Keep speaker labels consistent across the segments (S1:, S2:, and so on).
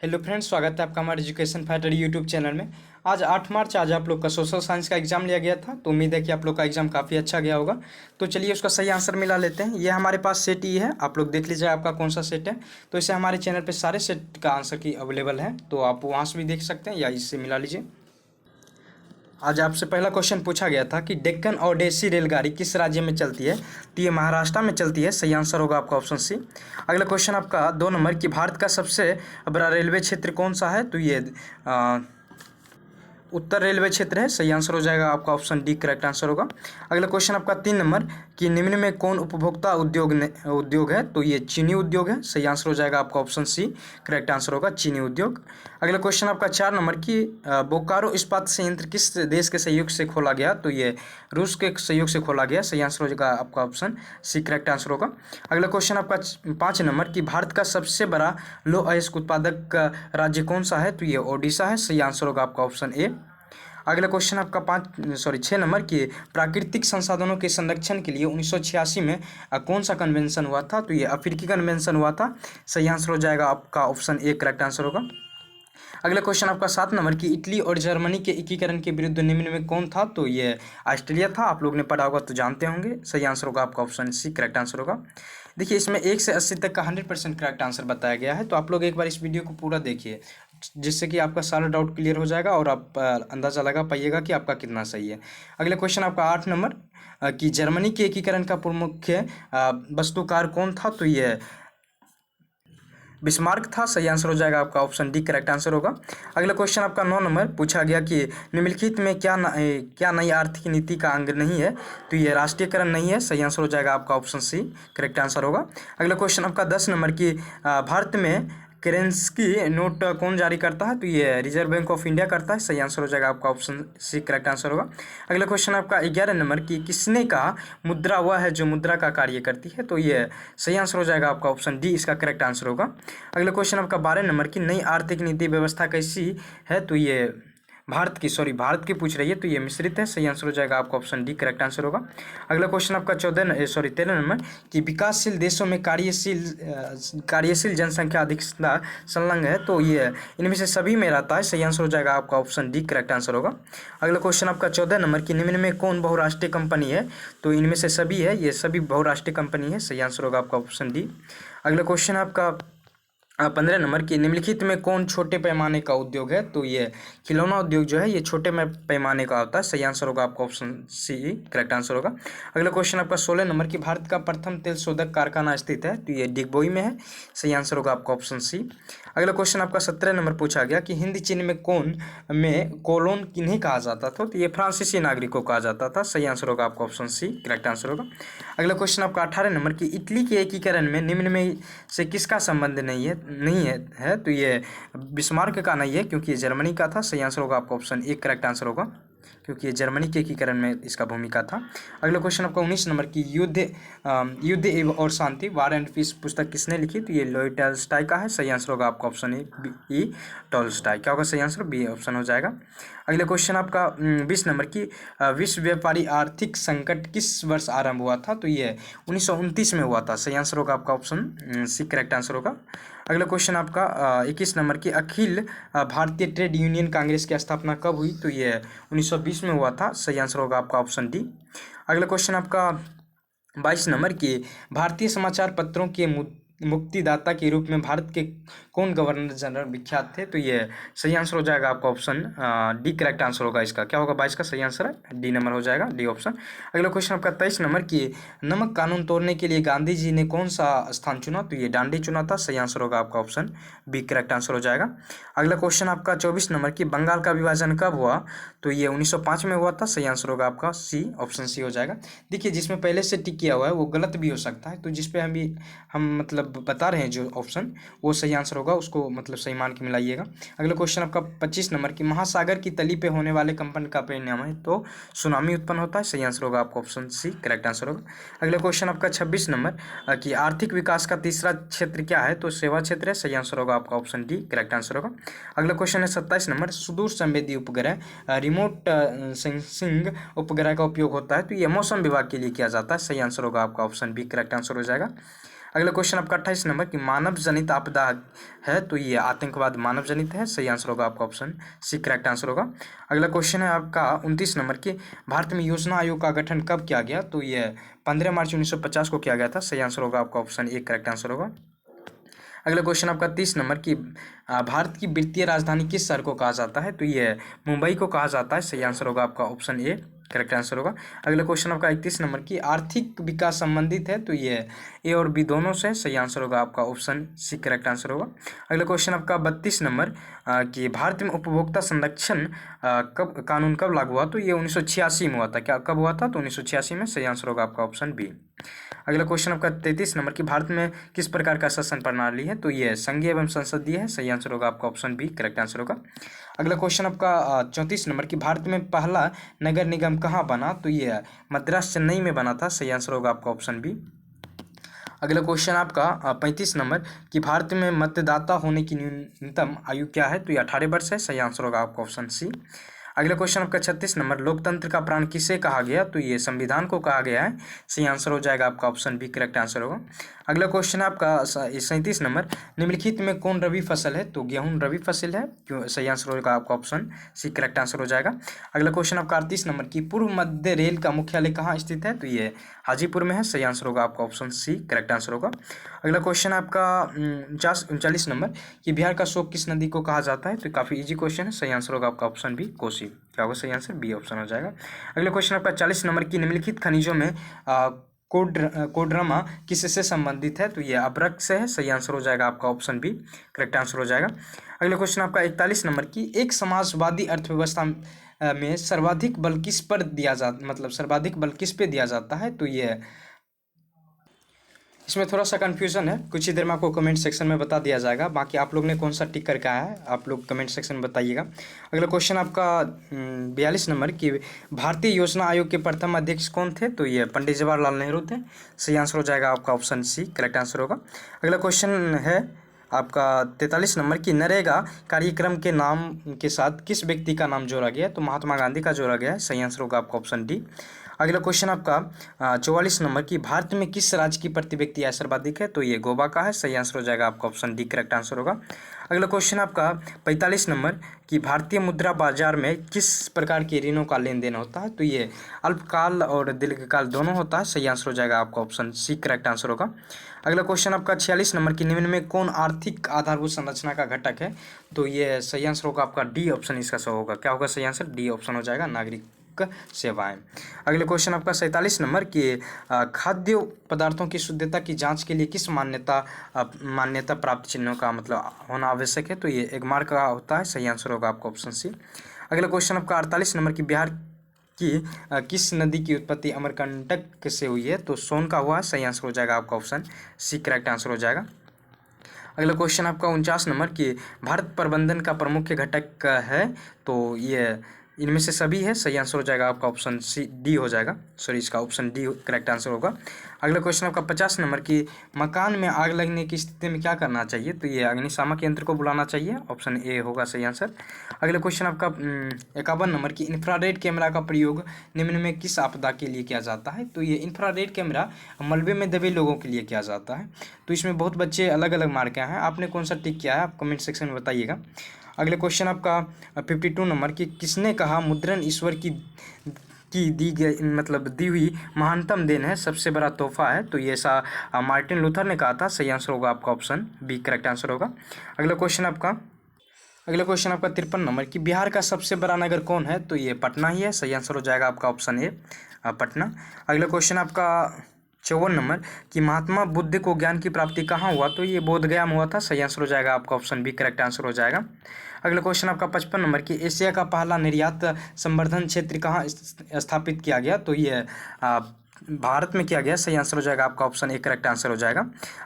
S1: Hello friends, स्वागत है आपका हमारे एजुकेशन फाइटर यूट्यूब चैनल में। आज 8 मार्च आज आप लोग का सोशल साइंस का एग्जाम लिया गया था, तो उम्मीद है कि आप लोग का एग्जाम काफ़ी अच्छा गया होगा। तो चलिए उसका सही आंसर मिला लेते हैं। ये हमारे पास सेट ई है, आप लोग देख लीजिए आपका कौन सा सेट है। तो इसे हमारे चैनल पे सारे सेट का आंसर की अवेलेबल है, तो आप वहाँ से भी देख सकते हैं या इससे मिला लीजिए। आज आपसे पहला क्वेश्चन पूछा गया था कि डेक्कन ओडेसी रेलगाड़ी किस राज्य में चलती है, तो ये महाराष्ट्र में चलती है। सही आंसर होगा आपका ऑप्शन सी। अगला क्वेश्चन आपका 2 नंबर कि भारत का सबसे बड़ा रेलवे क्षेत्र कौन सा है, तो ये उत्तर रेलवे क्षेत्र है। सही आंसर हो जाएगा आपका ऑप्शन डी, करेक्ट आंसर होगा। अगला क्वेश्चन आपका 3 नंबर कि निम्न में कौन उपभोक्ता उद्योग है, तो ये चीनी उद्योग है। सही आंसर हो जाएगा आपका ऑप्शन सी, करेक्ट आंसर होगा चीनी उद्योग। अगला क्वेश्चन आपका 4 नंबर कि बोकारो इस्पात संयंत्र किस देश के सहयोग से खोला गया, तो ये रूस के सहयोग से खोला गया। सही आंसर हो जाएगा आपका ऑप्शन सी, करेक्ट आंसर होगा। अगला क्वेश्चन आपका 5 नंबर कि भारत का सबसे बड़ा लौह अयस्क उत्पादक राज्य कौन सा है, तो ये ओडिशा है। सही आंसर होगा आपका ऑप्शन ए। अगला क्वेश्चन आपका 6 नंबर कि प्राकृतिक संसाधनों के संरक्षण के लिए 1986 में कौन सा कन्वेंशन हुआ था, तो ये अफ्रीकी कन्वेंशन हुआ था। सही आंसर हो जाएगा आपका ऑप्शन ए, करेक्ट आंसर होगा। अगला क्वेश्चन आपका 7 नंबर कि इटली और जर्मनी के एकीकरण के विरुद्ध निम्न में कौन था, तो ये ऑस्ट्रेलिया था। आप लोग ने पढ़ा होगा तो जानते होंगे। सही आंसर होगा आपका ऑप्शन सी, करेक्ट आंसर होगा। देखिए इसमें 1 से 80 तक का 100% करेक्ट आंसर बताया गया है, तो आप लोग एक बार इस वीडियो को पूरा देखिए, जिससे कि आपका सारा डाउट क्लियर हो जाएगा और आप अंदाज़ा लगा पाइएगा कि आपका कितना सही है। अगला क्वेश्चन आपका 8 नंबर कि जर्मनी के एकीकरण का प्रमुख वास्तुकार कौन था, तो ये बिस्मार्क था। सही आंसर हो जाएगा आपका ऑप्शन डी, करेक्ट आंसर होगा। अगला क्वेश्चन आपका 9 नंबर पूछा गया कि निम्नलिखित में क्या नई आर्थिक नीति का अंग नहीं है, तो ये राष्ट्रीयकरण नहीं है। सही आंसर हो जाएगा आपका ऑप्शन सी, करेक्ट आंसर होगा। अगला क्वेश्चन आपका 10 नंबर कि भारत में करेंसी नोट कौन जारी करता है, तो ये रिजर्व बैंक ऑफ इंडिया करता है। सही आंसर हो जाएगा आपका ऑप्शन सी, करेक्ट आंसर होगा। अगला क्वेश्चन आपका 11 नंबर कि किसने कहा मुद्रा वह है जो मुद्रा का कार्य करती है, तो ये सही आंसर हो जाएगा आपका ऑप्शन डी, इसका करेक्ट आंसर होगा। अगला क्वेश्चन आपका 12 नंबर की नई आर्थिक नीति व्यवस्था कैसी है, तो ये भारत की पूछ रही है, तो ये मिश्रित है। सही आंसर हो जाएगा आपका ऑप्शन डी, करेक्ट आंसर होगा। अगला क्वेश्चन आपका 13 नंबर कि विकासशील देशों में कार्यशील जनसंख्या अधिकता संलग्न है, तो ये इनमें से सभी में रहता है। सही आंसर हो जाएगा आपका ऑप्शन डी, करेक्ट आंसर होगा। अगला क्वेश्चन आपका 14 नंबर कि निम्न में कौन बहुराष्ट्रीय कंपनी है, तो इनमें से सभी है, ये सभी बहुराष्ट्रीय कंपनी है। सही आंसर होगा आपका ऑप्शन डी। अगला क्वेश्चन आपका 15 नंबर की निम्नलिखित में कौन छोटे पैमाने का उद्योग है, तो ये खिलौना उद्योग जो है ये छोटे पैमाने का होता है। सही आंसर होगा आपका ऑप्शन सी, करेक्ट आंसर होगा। अगला क्वेश्चन आपका 16 नंबर की भारत का प्रथम तेल शोधक कारखाना स्थित है, तो ये डिगबोई में है। सही आंसर होगा आपका ऑप्शन सी। अगला क्वेश्चन आपका 17 नंबर पूछा गया कि हिंदी चिन्ह में कोलोन किन्हें कहा जाता था, तो ये फ्रांसीसी नागरिकों को कहा जाता था। सही आंसर होगा आपका ऑप्शन सी, करेक्ट आंसर होगा। अगला क्वेश्चन आपका 18 नंबर की इटली के एकीकरण में निम्न में से किसका संबंध नहीं है, तो ये बिस्मार्क का नहीं है, क्योंकि ये जर्मनी का था। सही आंसर होगा आपका ऑप्शन ए, करेक्ट आंसर होगा, क्योंकि ये जर्मनी के एकीकरण में इसका भूमिका था। अगला क्वेश्चन आपका 19 नंबर की युद्ध एवं और शांति वार एंड पीस पुस्तक किसने लिखी, तो ये लोई टॉल्स्टॉय का है। सही आंसर होगा आपका ऑप्शन ए, टॉल्स्टॉय। क्या होगा सही आंसर, बी ऑप्शन हो जाएगा। अगला क्वेश्चन आपका 20 नंबर की विश्व व्यापारी आर्थिक संकट किस वर्ष आरंभ हुआ था, तो ये 1929 में हुआ था। सही आंसर होगा आपका ऑप्शन सी, करेक्ट आंसर होगा। अगला क्वेश्चन आपका 21 नंबर की अखिल भारतीय ट्रेड यूनियन कांग्रेस की स्थापना कब हुई, तो ये 1920 में हुआ था। सही आंसर होगा आपका ऑप्शन डी। अगला क्वेश्चन आपका 22 नंबर की भारतीय समाचार पत्रों के मुक्तिदाता के रूप में भारत के कौन गवर्नर जनरल विख्यात थे, तो ये सही आंसर हो जाएगा आपका ऑप्शन डी, करेक्ट आंसर होगा इसका। क्या होगा 22 का सही आंसर है डी नंबर हो जाएगा, डी ऑप्शन। अगला क्वेश्चन आपका 23 नंबर की नमक कानून तोड़ने के लिए गांधी जी ने कौन सा स्थान चुना, तो ये डांडी चुना था। सही आंसर होगा आपका ऑप्शन बी, करेक्ट आंसर हो जाएगा। अगला क्वेश्चन आपका 24 नंबर की बंगाल का विभाजन कब हुआ, तो ये 1905 में हुआ था। सही आंसर होगा आपका सी, ऑप्शन सी हो जाएगा। देखिए जिसमें पहले से टिक किया हुआ है वो गलत भी हो सकता है, तो जिसपे हम मतलब बता रहे हैं जो ऑप्शन वो सही आंसर होगा, उसको मतलब सही मान के मिलाइएगा। अगला क्वेश्चन आपका 25 नंबर की महासागर की तली पे होने वाले कंपन का परिणाम है, तो सुनामी उत्पन्न होता है। सही आंसर होगा आपका ऑप्शन सी, करेक्ट आंसर होगा। अगला क्वेश्चन आपका 26 नंबर कि आर्थिक विकास का तीसरा क्षेत्र क्या है, तो सेवा क्षेत्र है। सही आंसर होगा आपका ऑप्शन डी, करेक्ट आंसर होगा। अगला क्वेश्चन है 27 नंबर सुदूर संवेदी उपग्रह रिमोट सेंसिंग उपग्रह का उपयोग होता है, तो ये मौसम विभाग के लिए किया जाता है। सही आंसर होगा आपका ऑप्शन बी, करेक्ट आंसर हो जाएगा। अगला क्वेश्चन आपका 28 नंबर की मानव जनित आपदा है तो ये आतंकवाद मानव जनित है, सही आंसर होगा आपका ऑप्शन सी करेक्ट आंसर होगा। अगला क्वेश्चन है आपका 29 नंबर की भारत में योजना आयोग का गठन कब किया गया तो ये 15 मार्च 1950 को किया गया था, सही आंसर होगा आपका ऑप्शन ए करेक्ट आंसर होगा। अगला क्वेश्चन आपका 30 नंबर की भारत की वित्तीय राजधानी किस शहर को कहा जाता है तो ये मुंबई को कहा जाता है, सही आंसर होगा आपका ऑप्शन ए करेक्ट आंसर होगा। अगला क्वेश्चन आपका 31 नंबर की आर्थिक विकास संबंधित है तो ये ए और बी दोनों से, सही आंसर होगा आपका ऑप्शन सी करेक्ट आंसर होगा। अगला क्वेश्चन आपका 32 नंबर कि भारत में उपभोक्ता संरक्षण कानून कब लागू हुआ तो ये 1986 में हुआ था, क्या कब हुआ था तो 1986 में, सही आंसर होगा आपका ऑप्शन बी। अगला क्वेश्चन आपका 33 नंबर की भारत में किस प्रकार का शासन प्रणाली है तो ये संघीय एवं संसदीय है, सही आंसर होगा आपका ऑप्शन बी करेक्ट आंसर होगा। अगला क्वेश्चन आपका 34 नंबर की भारत में पहला नगर निगम कहाँ बना तो ये मद्रास चेन्नई में बना था, सही आंसर होगा आपका ऑप्शन बी। अगला क्वेश्चन आपका 35 नंबर कि भारत में मतदाता होने की न्यूनतम आयु क्या है तो ये 18 वर्ष है, सही आंसर होगा आपका ऑप्शन सी। अगला क्वेश्चन आपका 36 नंबर लोकतंत्र का प्राण किसे कहा गया तो ये संविधान को कहा गया है, सही आंसर हो जाएगा आपका ऑप्शन बी करेक्ट आंसर होगा। अगला क्वेश्चन आपका 37 नंबर निम्नलिखित में कौन रबी फसल है तो गेहूं रबी फसल है, क्यों, सही आंसर होगा आपका ऑप्शन सी करेक्ट आंसर हो जाएगा। अगला क्वेश्चन आपका 38 नंबर की पूर्व मध्य रेल का मुख्यालय कहाँ स्थित है तो ये हाजीपुर में है, सही आंसर होगा आपका ऑप्शन सी करेक्ट आंसर होगा। अगला क्वेश्चन आपका 39 नंबर कि बिहार का शोक किस नदी को कहा जाता है तो काफ़ी इजी क्वेश्चन है, सही आंसर होगा आपका ऑप्शन बी कोसी, क्या होगा सही आंसर बी ऑप्शन हो जाएगा। अगला क्वेश्चन आपका 40 नंबर की निम्नलिखित खनिजों में कोडरमा किससे संबंधित है तो ये अभ्रक से है, सही आंसर हो जाएगा आपका ऑप्शन बी करेक्ट आंसर हो जाएगा। अगला क्वेश्चन आपका 41 नंबर की एक समाजवादी अर्थव्यवस्था में सर्वाधिक बल किस पर दिया जाता मतलब सर्वाधिक बल किस पे दिया जाता है तो ये इसमें थोड़ा सा कन्फ्यूजन है, कुछ ही देर में आपको कमेंट सेक्शन में बता दिया जाएगा, बाकी आप लोग ने कौन सा टिक करके आया है आप लोग कमेंट सेक्शन में बताइएगा। अगला क्वेश्चन आपका 42 नंबर की भारतीय योजना आयोग के प्रथम अध्यक्ष कौन थे तो ये पंडित जवाहरलाल नेहरू थे, सही आंसर हो जाएगा आपका ऑप्शन सी करेक्ट आंसर होगा। अगला क्वेश्चन है आपका 43 नंबर की नरेगा कार्यक्रम के नाम के साथ किस व्यक्ति का नाम जोड़ा गया है तो महात्मा गांधी का जोड़ा गया है, सही आंसर होगा आपका ऑप्शन डी। अगला क्वेश्चन आपका 44 नंबर की भारत में किस राज्य की प्रति व्यक्ति आय सर्वाधिक है तो ये गोवा का है, सही आंसर हो जाएगा आपका ऑप्शन डी करेक्ट आंसर होगा। अगला क्वेश्चन आपका 45 नंबर कि भारतीय मुद्रा बाजार में किस प्रकार के ऋणों का लेन देन होता है तो ये अल्पकाल और दीर्घकाल दोनों होता है, सही आंसर हो जाएगा आपका ऑप्शन सी करेक्ट आंसर होगा। अगला क्वेश्चन आपका 46 नंबर की निम्न में कौन आर्थिक आधारभूत संरचना का घटक है तो ये सही आंसर होगा आपका डी ऑप्शन इसका सही होगा, क्या होगा सही आंसर डी ऑप्शन हो जाएगा नागरिक सेवाएं। अगले क्वेश्चन आपका 47 नंबर की खाद्य पदार्थों की शुद्धता की जांच के लिए किस मान्यता प्राप्त चिन्हों का मतलब होना आवश्यक है तो ये एगमार्क का होता है, सही आंसर होगा आपका ऑप्शन सी। अगला क्वेश्चन आपका 48 नंबर की बिहार की किस नदी की उत्पत्ति अमरकंटक से हुई है तो सोन का हुआ है, सही आंसर हो जाएगा आपका ऑप्शन सी करेक्ट आंसर हो जाएगा। अगला क्वेश्चन आपका 49 नंबर की भारत प्रबंधन का प्रमुख घटक है तो ये इनमें से सभी है, सही आंसर हो जाएगा आपका ऑप्शन सी डी हो जाएगा, सॉरी इसका ऑप्शन डी करेक्ट आंसर होगा। अगला क्वेश्चन आपका 50 नंबर की मकान में आग लगने की स्थिति में क्या करना चाहिए तो ये अग्निशामक यंत्र को बुलाना चाहिए, ऑप्शन ए होगा सही आंसर। अगला क्वेश्चन आपका 51 नंबर की इंफ्रारेड कैमरा का प्रयोग निम्न में किस आपदा के लिए किया जाता है तो ये इंफ्रारेड कैमरा मलबे में दबे लोगों के लिए किया जाता है। तो इसमें बहुत बच्चे अलग अलग मार्क हैं, आपने कौन सा टिक किया है आप कमेंट सेक्शन में बताइएगा। अगले क्वेश्चन आपका 52 नंबर की किसने कहा मुद्रण ईश्वर की दी गई मतलब दी हुई महानतम देन है, सबसे बड़ा तोहफा है तो ये मार्टिन लूथर ने कहा था, सही आंसर होगा आपका ऑप्शन बी करेक्ट आंसर होगा। अगला क्वेश्चन आपका 53 नंबर की बिहार का सबसे बड़ा नगर कौन है तो ये पटना ही है, सही आंसर हो जाएगा आपका ऑप्शन ए पटना। अगला क्वेश्चन आपका 54 नंबर कि महात्मा बुद्ध को ज्ञान की प्राप्ति कहाँ हुआ तो ये बोधगया में हुआ था, सही आंसर हो जाएगा आपका ऑप्शन बी करेक्ट आंसर हो जाएगा। अगला क्वेश्चन आपका 55 नंबर की एशिया का पहला निर्यात संवर्धन क्षेत्र कहाँ स्थापित किया गया तो ये भारत में किया गया, सही आंसर हो जाएगा आपका ऑप्शन ए करेक्ट आंसर हो जाएगा।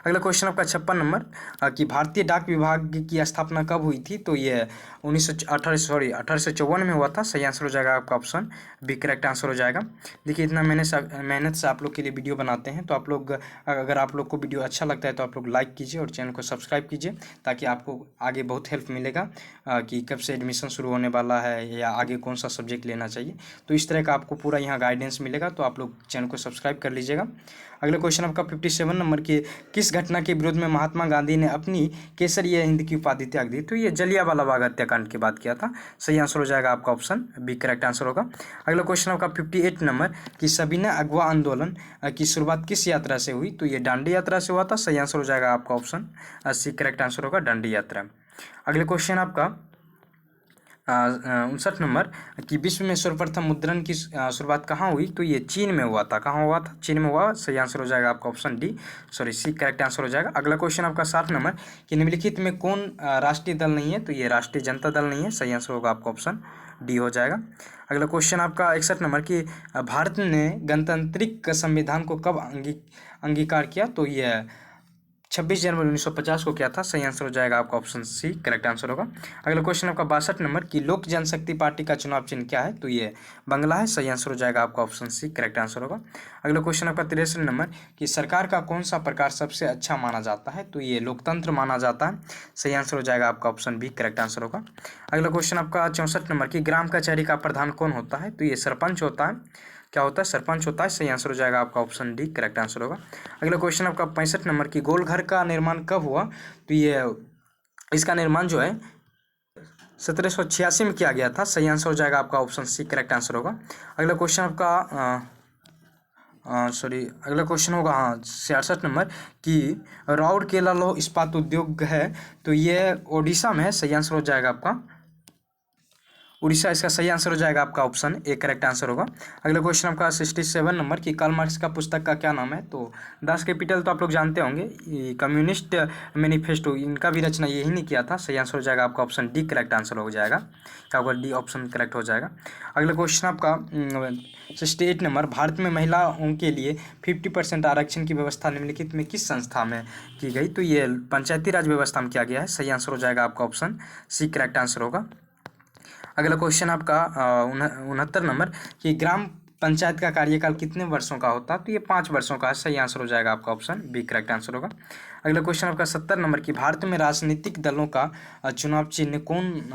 S1: अगला क्वेश्चन आपका 56 नंबर कि भारतीय डाक विभाग की स्थापना कब हुई थी तो ये 1854 में हुआ था, सही आंसर हो जाएगा आपका ऑप्शन बी करेक्ट आंसर हो जाएगा। देखिए इतना मेहनत से आप लोग के लिए वीडियो बनाते हैं तो आप लोग अगर आप लोग को वीडियो अच्छा लगता है तो आप लोग लाइक कीजिए और चैनल को सब्सक्राइब कीजिए ताकि आपको आगे बहुत हेल्प मिलेगा कि कब से एडमिशन शुरू होने वाला है या आगे कौन सा सब्जेक्ट लेना चाहिए, तो इस तरह का आपको पूरा यहाँ गाइडेंस मिलेगा। तो आप लोग चैनल को सब्सक्राइब कर लीजिएगा। अगला क्वेश्चन आपका 57 नंबर की, किस घटना के विरोध में महात्मा गांधी ने अपनी केसरिया हिंद की उपाधि त्याग दी? तो ये जलियांवाला बाग हत्याकांड की बात किया था। सही आंसर हो जाएगा आपका ऑप्शन बी करेक्ट आंसर होगा। अगला क्वेश्चन आपका 58 नंबर की, सविनय अगवा आंदोलन की शुरुआत किस यात्रा से हुई? तो ये दांडी यात्रा से हुआ था। सही आंसर हो जाएगा आपका ऑप्शन सी करेक्ट आंसर होगा, दांडी यात्रा। अगले क्वेश्चन आपका 59 नंबर कि विश्व में सर्वप्रथम मुद्रण की शुरुआत कहाँ हुई? तो ये चीन में हुआ था। कहाँ हुआ था? चीन में हुआ। सही आंसर हो जाएगा आपका option D, sorry C correct answer हो जाएगा। अगला क्वेश्चन आपका 60 नंबर कि निम्नलिखित में कौन राष्ट्रीय दल नहीं है? तो ये राष्ट्रीय जनता दल नहीं है। सही आंसर होगा आपका ऑप्शन डी हो जाएगा। अगला क्वेश्चन आपका 61 नंबर कि भारत ने गणतांत्रिक संविधान को कब अंगीकार किया? तो ये 26 जनवरी 1950 को किया था। सही आंसर हो जाएगा आपका ऑप्शन सी करेक्ट आंसर होगा। अगला क्वेश्चन आपका 62 नंबर की, लोक जनशक्ति पार्टी का चुनाव चिन्ह क्या है? तो ये बंगला है। सही आंसर हो जाएगा आपका ऑप्शन सी करेक्ट आंसर होगा। अगला क्वेश्चन आपका 63 नंबर कि सरकार का कौन सा प्रकार सबसे अच्छा माना जाता है? तो ये लोकतंत्र माना जाता है। सही आंसर हो जाएगा आपका ऑप्शन बी करेक्ट आंसर होगा। अगला क्वेश्चन आपका 64 नंबर की, ग्राम कचहरी का प्रधान कौन होता है? तो ये सरपंच होता है। क्या होता है? सरपंच होता है। सही आंसर हो जाएगा आपका ऑप्शन डी करेक्ट आंसर होगा। अगला क्वेश्चन आपका 65 नंबर की, गोल घर का निर्माण कब हुआ? तो ये इसका निर्माण जो है 1786 में किया गया था। सही आंसर हो जाएगा आपका ऑप्शन सी करेक्ट आंसर होगा। अगला क्वेश्चन आपका अगला क्वेश्चन होगा 66 नंबर कि राउरकेला लौह इस्पात उद्योग है, तो ये ओडिशा में है। सही आंसर हो जाएगा आपका उड़ीसा, इसका सही आंसर हो जाएगा आपका ऑप्शन ए करेक्ट आंसर होगा। अगला क्वेश्चन आपका 67 नंबर कि कार्ल मार्क्स का पुस्तक का क्या नाम है? तो दास कैपिटल तो आप लोग जानते होंगे। कम्युनिस्ट मैनिफेस्टो, इनका भी रचना यही नहीं किया था। सही आंसर हो जाएगा आपका ऑप्शन डी करेक्ट आंसर हो जाएगा। क्या होगा? डी ऑप्शन करेक्ट हो जाएगा। अगला क्वेश्चन आपका 68 नंबर, भारत में महिलाओं के लिए 50% आरक्षण की व्यवस्था निम्नलिखित में किस संस्था में की गई? तो ये पंचायती राज व्यवस्था में किया गया है। सही आंसर हो जाएगा आपका ऑप्शन सी करेक्ट आंसर होगा। अगला क्वेश्चन आपका 69 नंबर कि ग्राम पंचायत का कार्यकाल कितने वर्षों का होता है? तो ये 5 वर्षों का है। सही आंसर हो जाएगा आपका ऑप्शन बी करेक्ट आंसर होगा। अगला क्वेश्चन आपका 70 नंबर की, भारत में राजनीतिक दलों का चुनाव चिन्ह कौन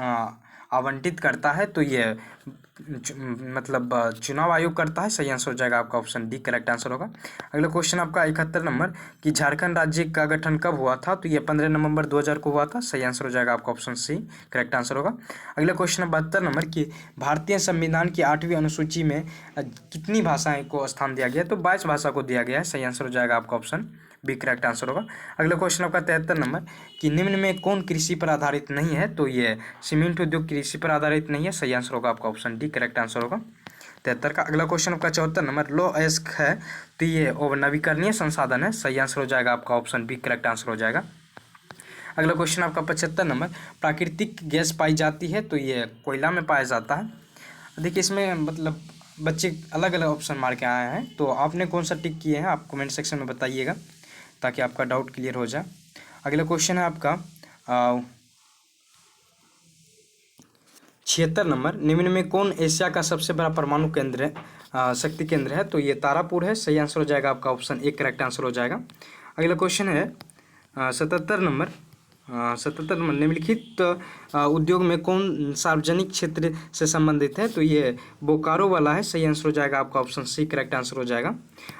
S1: आवंटित करता है? तो ये मतलब चुनाव आयोग करता है। सही आंसर हो जाएगा आपका ऑप्शन डी करेक्ट आंसर होगा। अगला क्वेश्चन आपका 71 नंबर कि झारखंड राज्य का गठन कब हुआ था? तो ये 15 नवंबर 2000 को हुआ था। सही आंसर हो जाएगा आपका ऑप्शन सी करेक्ट आंसर होगा। अगला क्वेश्चन 72 नंबर कि भारतीय संविधान की 8वीं अनुसूची में कितनी भाषाएं को स्थान दिया गया? तो 22 भाषा को दिया गया है। सही आंसर हो जाएगा आपका ऑप्शन बी करेक्ट आंसर होगा। अगला क्वेश्चन आपका 73 नंबर कि निम्न में कौन कृषि पर आधारित नहीं है? तो ये सीमेंट उद्योग कृषि पर आधारित नहीं है। सही आंसर होगा आपका ऑप्शन डी करेक्ट आंसर होगा 73 का। अगला क्वेश्चन आपका 74 नंबर, लो एस्क है, तो ये नवीकरणीय संसाधन है। सही आंसर हो जाएगा आपका ऑप्शन बी करेक्ट आंसर हो जाएगा। अगला क्वेश्चन आपका 75 नंबर, प्राकृतिक गैस पाई जाती है, तो ये कोयला में पाया जाता है। देखिए इसमें मतलब बच्चे अलग अलग ऑप्शन मार के आए हैं, तो आपने कौन सा टिक किए हैं आप कमेंट सेक्शन में बताइएगा ताकि आपका डाउट क्लियर हो जाए। अगला क्वेश्चन है आपका 76 नंबर, निम्न में कौन एशिया का सबसे बड़ा परमाणु केंद्र है, शक्ति केंद्र है? तो ये तारापुर है। सही आंसर हो जाएगा आपका ऑप्शन ए करेक्ट आंसर हो जाएगा। अगला क्वेश्चन है 77 नंबर, निम्नलिखित उद्योग में कौन सार्वजनिक क्षेत्र से संबंधित है? तो ये बोकारो वाला है। सही आंसर हो जाएगा आपका ऑप्शन सी करेक्ट आंसर हो जाएगा।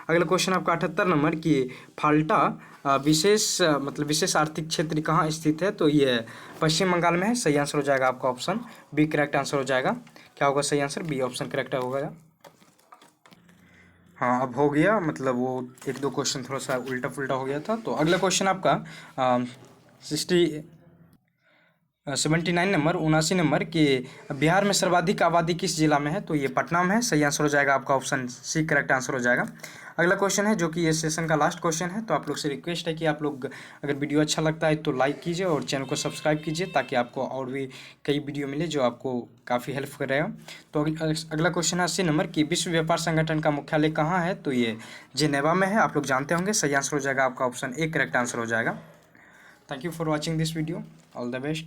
S1: अगला क्वेश्चन आपका 78 नंबर की, फाल्टा विशेष आर्थिक क्षेत्र कहाँ स्थित है? तो ये पश्चिम बंगाल में है। सही आंसर हो जाएगा आपका ऑप्शन बी करेक्ट आंसर हो जाएगा। क्या होगा सही आंसर? बी ऑप्शन करेक्ट होगा। हाँ अब हो गया, मतलब वो 1-2 क्वेश्चन थोड़ा सा उल्टा पुल्टा हो गया था। तो अगला क्वेश्चन आपका 79 नंबर, 79 नंबर कि बिहार में सर्वाधिक आबादी किस जिला में है? तो ये पटना में है। सही आंसर हो जाएगा आपका ऑप्शन सी करेक्ट आंसर हो जाएगा। अगला क्वेश्चन है जो कि ये सेशन का लास्ट क्वेश्चन है, तो आप लोग से रिक्वेस्ट है कि आप लोग अगर वीडियो अच्छा लगता है तो लाइक कीजिए और चैनल को सब्सक्राइब कीजिए ताकि आपको और भी कई वीडियो मिले जो आपको काफ़ी हेल्प करेगा। तो अगला क्वेश्चन है 80 नंबर की, विश्व व्यापार संगठन का मुख्यालय कहाँ है? तो ये जेनेवा में है। आप लोग जानते होंगे। सही आंसर हो जाएगा आपका ऑप्शन ए करेक्ट आंसर हो जाएगा। Thank you for watching this video. All the best.